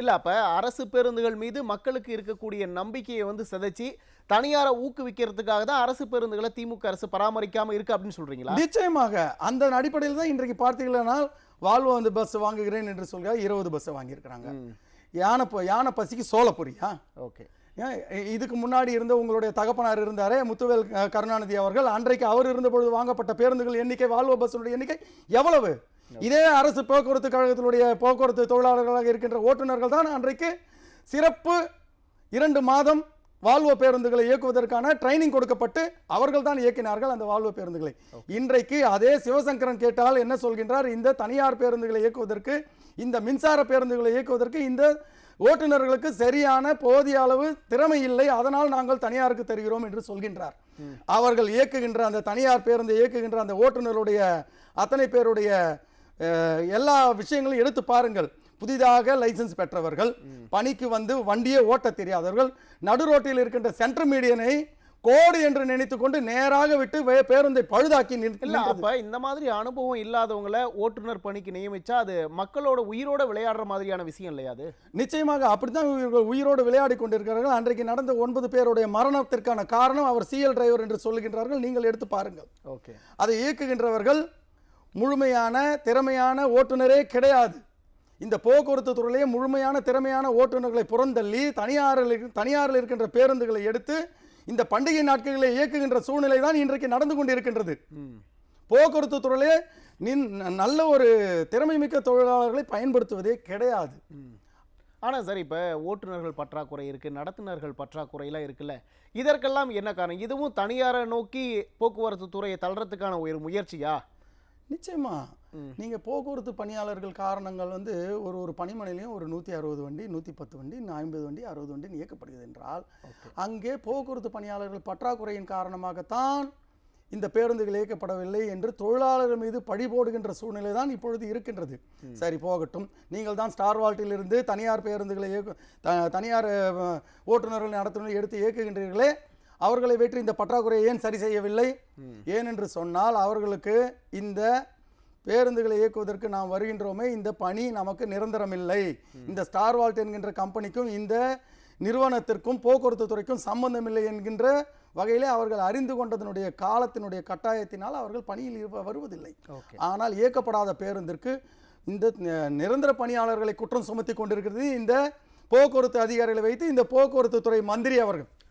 இல்ல அப்ப அரசு பேருந்துகள் மீது மக்களுக்கு இருக்கக்கூடிய நம்பிக்கையை வந்து சிதைச்சு தனியாரை ஊக்குவிக்கிறதுக்காக தான் அரசு பேருந்துகளை திமுக அரசு பராமரிக்காம இருக்கு அப்படின்னு சொல்றீங்களா? நிச்சயமாக அந்த அடிப்படையில் தான் இன்றைக்கு பார்த்தீர்களானால் வால்வோ வந்து பஸ் வாங்குகிறேன் என்று சொல்கிற 20 பஸ் வாங்கியிருக்கிறாங்க. யானை பசிக்கு சோளப்பொரியா? ஓகே. இதுக்கு முன்னாடி இருந்த உங்களுடைய தகப்பனார் இருந்தாரே முத்துவேல் கருணாநிதி அவர்கள், அன்றைக்கு அவர் இருந்த பொழுது வாங்கப்பட்ட பேருந்துகள் எண்ணிக்கை, வால்வோ பஸ்ஸுடைய எண்ணிக்கை எவ்வளவு? இதே அரசு போக்குவரத்து கழகத்தினுடைய போக்குவரத்து தொழிலாளர்களாக இருக்கின்ற ஓட்டுநர்கள் தான் அன்றைக்கு சிறப்பு 2 மாதம் வால்வோ பேருந்துகளை இயக்குவதற்கான ட்ரைனிங் கொடுக்கப்பட்டு அவர்கள் தான் இயக்கினார்கள் அந்த வால்வோ பேருந்துகளை. இன்றைக்கு அதே சிவசங்கரன் கேட்டால் என்ன சொல்கின்றார்? இந்த தனியார் பேருந்துகளை இயக்குவதற்கு, இந்த மின்சார பேருந்துகளை இயக்குவதற்கு இந்த ஓட்டுநர்களுக்கு சரியான போதிய அளவு திறமை இல்லை, அதனால் நாங்கள் தனியாருக்கு தருகிறோம் என்று சொல்கின்றார். அவர்கள் இயக்குகின்ற அந்த தனியார் பேருந்தை இயக்குகின்ற அந்த ஓட்டுநருடைய அத்தனை பேருடைய எல்லா விஷயங்களும் எடுத்து பாருங்கள். புதிதாக லைசன்ஸ் பெற்றவர்கள், பணிக்கு வந்து வண்டியை ஓட்ட தெரியாதவர்கள், நடு ரோட்டில் இருக்கின்ற சென்டர் மீடியனை கோடு என்று நினைத்துக் கொண்டு நேராக விட்டு பேருந்தை பழுதாக்கி அப்ப இந்த மாதிரி அனுபவம் இல்லாதவங்களை ஓட்டுநர் பணிக்கு நியமிச்சா அது மக்களோட உயிரோட விளையாடுற மாதிரியான விஷயம் இல்லையா? அது நிச்சயமாக அப்படித்தான் உயிரோடு விளையாடி கொண்டிருக்கிறார்கள். அன்றைக்கு நடந்த 9 பேருடைய மரணத்திற்கான காரணம் அவர் சிஎல் டிரைவர் என்று சொல்லுகின்றார்கள். நீங்கள் எடுத்து பாருங்கள். ஓகே. அதை இயக்குகின்றவர்கள் முழுமையான திறமையான ஓட்டுநரே கிடையாது. இந்த போக்குவரத்து துறையிலே முழுமையான திறமையான ஓட்டுநர்களை புறந்தள்ளி தனியாரில் இருக்கின்ற பேருந்துகளை எடுத்து இந்த பண்டிகை நாட்களிலே இயக்குகின்ற சூழ்நிலை தான் இன்றைக்கு நடந்து கொண்டிருக்கின்றது. போக்குவரத்து துறையிலே நல்ல ஒரு திறமை மிக்க தொழிலாளர்களை பயன்படுத்துவதே கிடையாது. ஆனா சார், இப்ப ஓட்டுநர்கள் பற்றாக்குறை இருக்கு, நடத்துனர்கள் பற்றாக்குறையெல்லாம் இருக்குல்ல, இதற்கெல்லாம் என்ன காரணம்? இதுவும் தனியாரை நோக்கி போக்குவரத்து துறையை தள்ளுறதுக்கான ஒரு முயற்சியா? நிச்சயமா. நீங்க போக்குவரத்து பணியாளர்கள் காரணங்கள் வந்து ஒரு பணிமனையிலையும் ஒரு 160 வண்டி, 110 வண்டி, 50 வண்டி, 60 வண்டி இயக்கப்படுகிறது என்றால் அங்கே போக்குவரத்து பணியாளர்கள் பற்றாக்குறையின் காரணமாகத்தான் இந்த பேருந்துகள் இயக்கப்படவில்லை என்று தொழிலாளர்கள் மீது பழி போடுகின்ற சூழ்நிலை தான் இப்பொழுது இருக்கின்றது. சரி போகட்டும், நீங்கள் தான் ஸ்டார் வால்ட்டில் இருந்து தனியார் பேருந்துகளை தனியார் ஓட்டுநர்கள் நடத்துனர்கள் எடுத்து இயக்குகின்றீர்களே, அவர்களை வெற்றி இந்த பற்றாக்குறையை ஏன் சரி செய்யவில்லை? ஏனென்று சொன்னால் அவர்களுக்கு இந்த பேருந்துகளை இயக்குவதற்கு நாம் வருகின்றோமே, இந்த பணி நமக்கு நிரந்தரமில்லை. இந்த ஸ்டார் வால்ட் என்கின்ற கம்பெனிக்கும் இந்த நிறுவனத்திற்கும் போக்குவரத்து துறைக்கும் சம்பந்தமில்லை என்கின்ற வகையிலே அவர்கள் அறிந்து கொண்டதனுடைய காலத்தினுடைய கட்டாயத்தினால் அவர்கள் பணியில் வருவதில்லை. ஆனால் இயக்கப்படாத பேருந்திற்கு இந்த நிரந்தர பணியாளர்களை குற்றம் சுமத்தி கொண்டிருக்கிறது இந்த போக்குவரத்து அதிகாரிகளை வைத்து இந்த போக்குவரத்து துறை மந்திரி அவர்கள்.